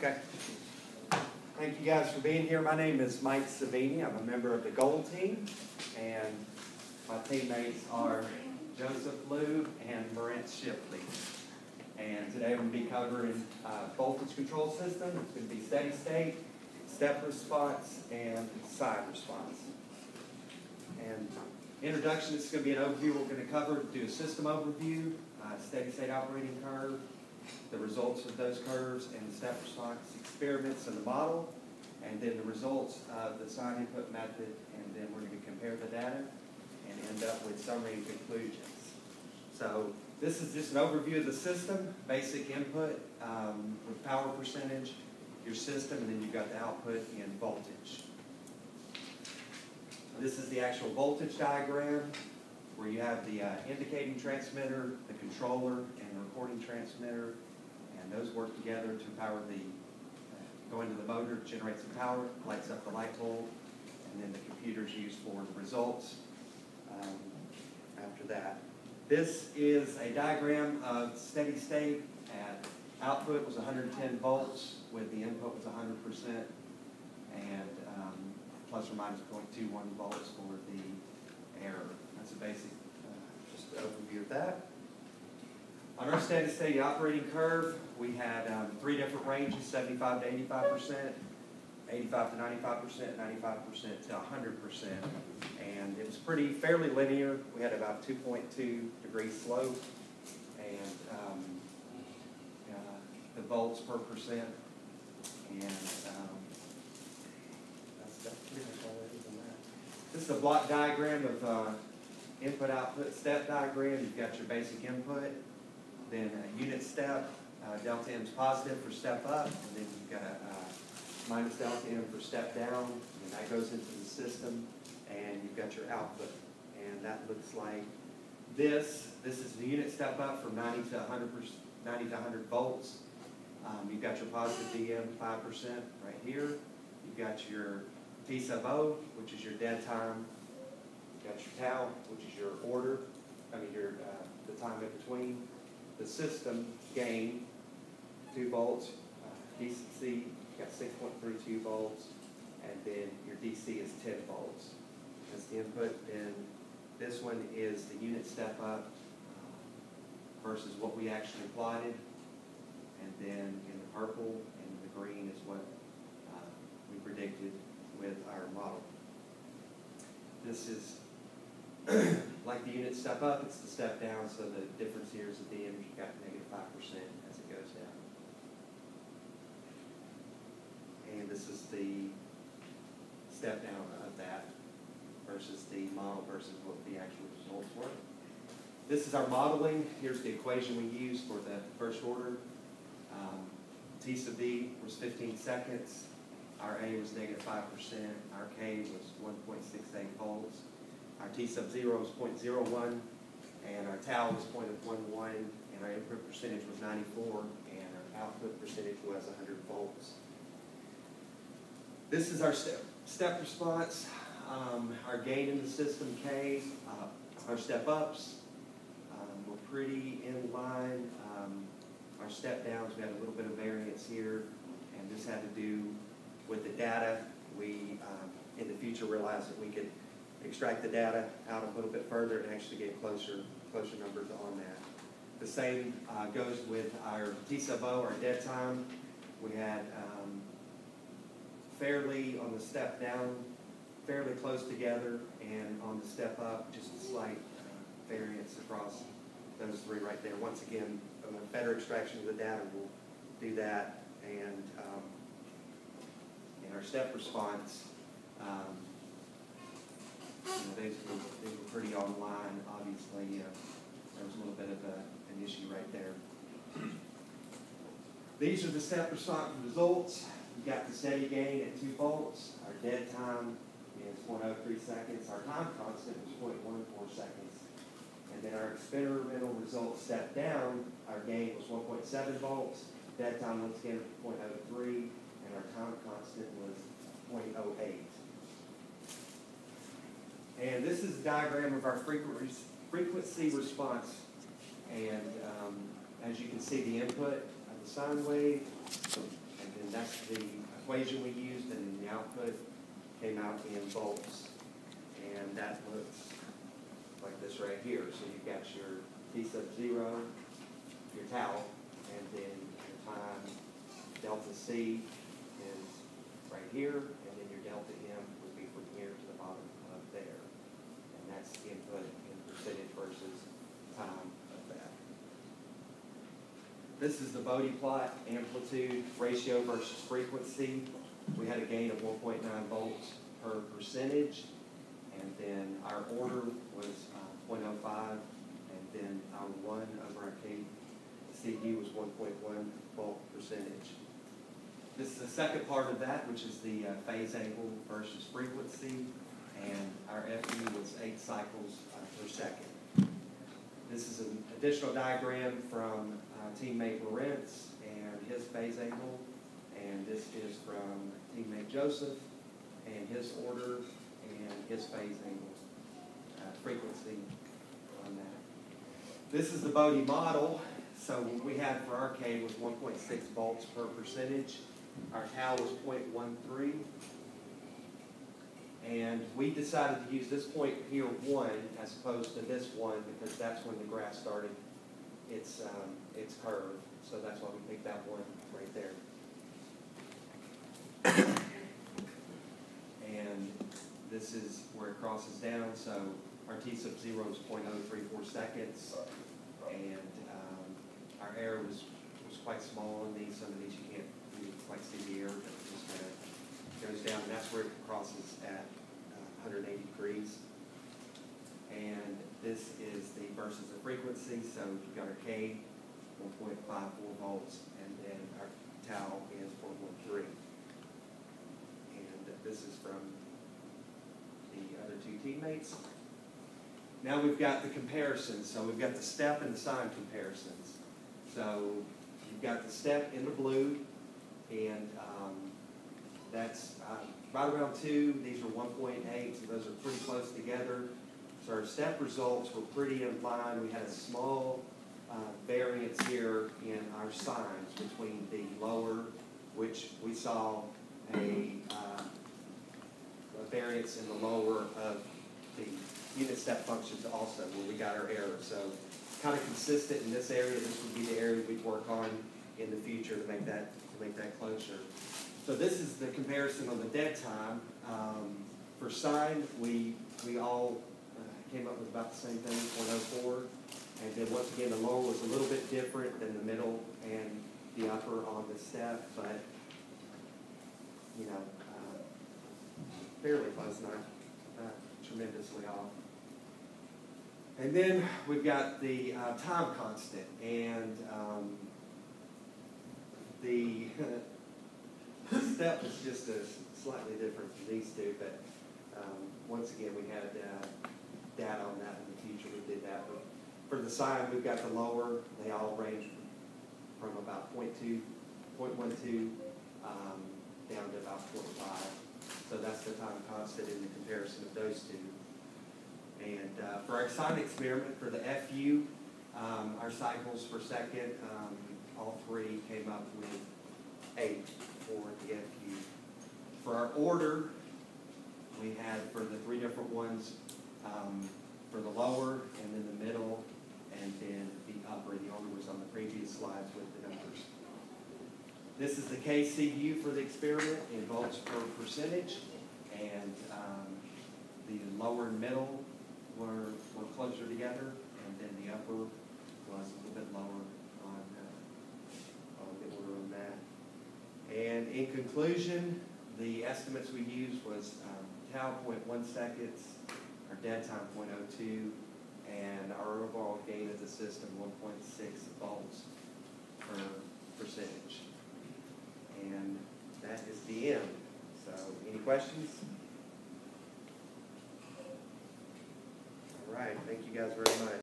Okay. Thank you guys for being here. My name is Mike Savini. I'm a member of the Gold Team, and my teammates are Joseph Lube and Brent Shipley. And today we're going to be covering voltage control system. It's going to be steady state, step response, and side response. And introduction, this is going to be an overview. We're going to cover, do a system overview, steady state operating curve, the results of those curves, and the step response experiments and the model, and then the results of the sign input method, and then we're going to compare the data and end up with summary and conclusions. So this is just an overview of the system, basic input with power percentage, your system, and then you've got the output in voltage. This is the actual voltage diagram where you have the indicating transmitter, the controller, and the recording transmitter, and those work together to power the, go into the motor, generate some power, lights up the light bulb, and then the computer is used for the results after that. This is a diagram of steady state. At output was 110 volts with the input was 100%, and plus or minus 0.21 volts for the error. That's a basic just overview of that. On our steady state operating curve, we had 3 different ranges: 75 to 85%, 85 to 95%, 95% to 100%, and it was fairly linear. We had about 2.2 degree slope, and the volts per percent, and that's pretty much all there is on that. This is a block diagram of input-output step diagram. You've got your basic input, then a unit step, delta M is positive for step up, and then you've got a minus delta M for step down, and that goes into the system, and you've got your output. And that looks like this. This is the unit step up from 90 to 100 volts. You've got your positive DM 5% right here. You've got your T sub O, which is your dead time. You've got your tau, which is your the time in between. The system gain 2 volts. DC, you've got 6.32 volts, and then your DC is 10 volts. That's the input. And this one is the unit step up versus what we actually plotted. And then in the purple and the green is what we predicted with our model. This is like the unit step up, it's the step down, so the difference here is the DM, you've got negative 5% as it goes down. And this is the step down of that versus the model versus what the actual results were. This is our modeling. Here's the equation we used for the first order. T sub V was 15 seconds. Our A was negative 5%. Our K was 1.68 volts. Our T sub 0 was 0.01. And our tau was 0.11. And our input percentage was 94. And our output percentage was 100 volts. This is our step response. Our gain in the system, K. Our step ups were pretty in line. Our step downs, we had a little bit of variance here, and this had to do with the data. We, in the future, realized that we could extract the data out a little bit further and actually get closer numbers on that. The same goes with our T sub O, our dead time. We had fairly, on the step down, fairly close together, and on the step up, just a slight variance across those 3 right there. Once again, a better extraction of the data will do that, and in our step response, these were pretty online. Obviously, there was a little bit of an issue right there. These are the step response results. You got the steady gain at 2 volts. Our dead time is 0.03 seconds. Our time constant was 0.14 seconds. And then our experimental results step down, our gain was 1.7 volts. Dead time once again was 0.03, and our time constant was 0.08. And this is a diagram of our frequency response. And as you can see, the input of the sine wave, and then that's the equation we used, and then the output came out in volts. And that looks like this right here. So you've got your T sub 0, your tau, and then your time delta C is right here, and then your delta M would be from here to the bottom of there. And that's input in percentage versus time of that. This is the Bode plot, amplitude ratio versus frequency. We had a gain of 1.9 volts per percentage, and then our order was 0.05, and then our 1 over our KCU was 1.1 volt percentage. This is the second part of that, which is the phase angle versus frequency, and our FU was 8 cycles per second. This is an additional diagram from teammate Lawrence and his phase angle, and this is from teammate Joseph and his order and his phase angle frequency on that. This is the Bode model. So what we had for our K was 1.6 volts per percentage. Our tau was 0.13. And we decided to use this point here 1 as opposed to this 1 because that's when the graph started its curve. So that's why we picked that one right there. And this is where it crosses down. So our T sub 0 is 0.034 seconds. And our error was quite small in these. Some of these you can't really quite see the error, but it just kind of goes down. And that's where it crosses at 180 degrees. And this is the versus the frequency. So we've got our K, 1.54 volts, and then our tau is 0.13. And this is from the other two teammates. Now we've got the comparisons. So we've got the step and the sign comparisons. So you've got the step in the blue, and that's right around 2. These are 1.8, so those are pretty close together. So our step results were pretty in line. We had a small variance here in our signs between the lower, which we saw a variance in the lower of the unit step functions also, where we got our error. So kind of consistent in this area. This would be the area we'd work on in the future to make that closer. So this is the comparison on the dead time. For sine, we all came up with about the same thing, 0.04. And then once again, the lower was a little bit different than the middle and the upper on the step, but you know, fairly close, not tremendously off. And then we've got the time constant, and the step is just slightly different from these two, but once again, we had data on that in the future. We did that. But for the sine, we've got the lower. They all range from about 0.12 down to about 0.5. So that's the time constant in the comparison of those two. And for our sine experiment, for the FU, our cycles per second, all three came up with 8 for the FU. For our order, we had for the 3 different ones, for the lower, and then the middle, and then the upper. The order was on the previous slides with the numbers. This is the KCU for the experiment in volts per percentage, and the lower and middle were closer together, and then the upper was a little bit lower on the order on that. And in conclusion, the estimates we used was tau 0.1 seconds, our dead time 0.02, and our overall gain of the system 1.6 volts per percentage. And that is the end. So, any questions? All right, thank you guys very much.